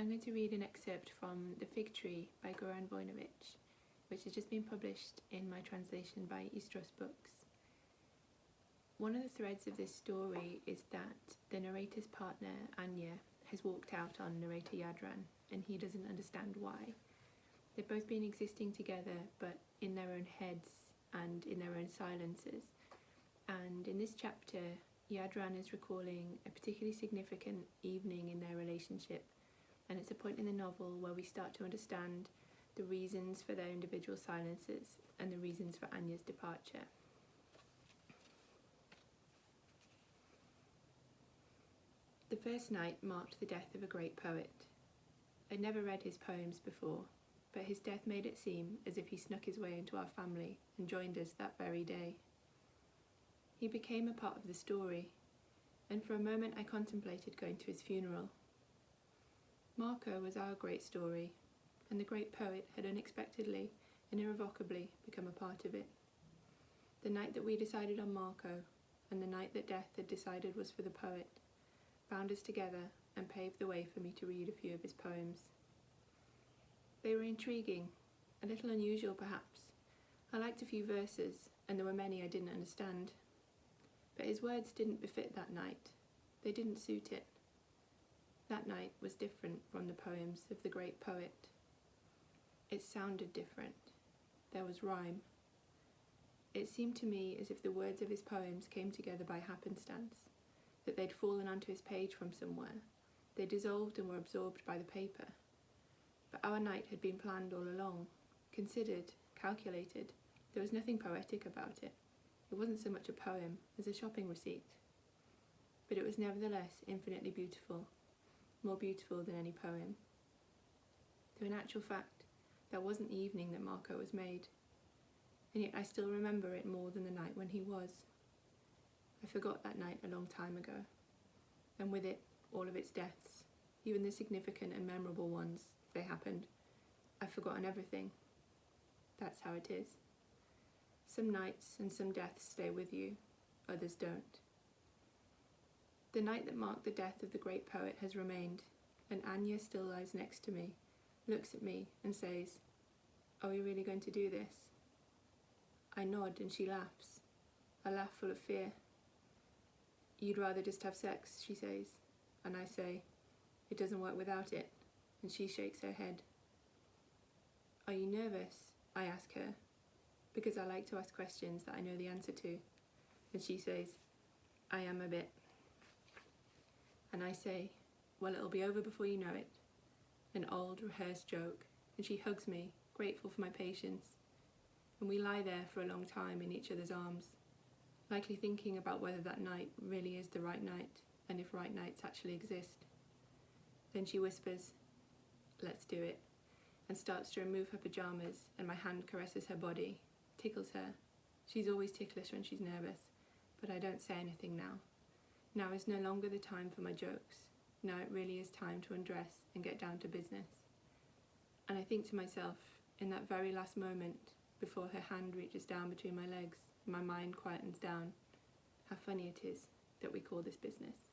I'm going to read an excerpt from The Fig Tree by Goran Vojnović, which has just been published in my translation by Istros Books. One of the threads of this story is that the narrator's partner, Anja, has walked out on narrator Jadran, and he doesn't understand why. They've both been existing together, but in their own heads and in their own silences. And in this chapter, Jadran is recalling a particularly significant evening in their relationship, and it's a point in the novel where we start to understand the reasons for their individual silences and the reasons for Anja's departure. The first night marked the death of a great poet. I'd never read his poems before, but his death made it seem as if he snuck his way into our family and joined us that very day. He became a part of the story, and for a moment I contemplated going to his funeral. Marco was our great story, and the great poet had unexpectedly and irrevocably become a part of it. The night that we decided on Marco, and the night that death had decided was for the poet, bound us together and paved the way for me to read a few of his poems. They were intriguing, a little unusual perhaps. I liked a few verses, and there were many I didn't understand. But his words didn't befit that night. They didn't suit it. That night was different from the poems of the great poet. It sounded different. There was rhyme. It seemed to me as if the words of his poems came together by happenstance, that they'd fallen onto his page from somewhere. They dissolved and were absorbed by the paper. But our night had been planned all along, considered, calculated. There was nothing poetic about it. It wasn't so much a poem as a shopping receipt. But it was nevertheless infinitely beautiful, more beautiful than any poem. Though in actual fact, that wasn't the evening that Marco was made, and yet I still remember it more than the night when he was. I forgot that night a long time ago, and with it all of its deaths, even the significant and memorable ones, if they happened. I've forgotten everything. That's how it is. Some nights and some deaths stay with you, others don't. The night that marked the death of the great poet has remained, and Anja still lies next to me, looks at me and says, "Are we really going to do this?" I nod and she laughs, a laugh full of fear. "You'd rather just have sex," she says, and I say, "It doesn't work without it," and she shakes her head. "Are you nervous?" I ask her, because I like to ask questions that I know the answer to, and she says, "I am a bit." And I say, "Well, it'll be over before you know it," an old rehearsed joke, and she hugs me, grateful for my patience, and we lie there for a long time in each other's arms, likely thinking about whether that night really is the right night, and if right nights actually exist. Then she whispers, "Let's do it," and starts to remove her pyjamas, and my hand caresses her body, tickles her. She's always ticklish when she's nervous, but I don't say anything now. Now is no longer the time for my jokes. Now it really is time to undress and get down to business. And I think to myself, in that very last moment, before her hand reaches down between my legs and my mind quietens down, how funny it is that we call this business.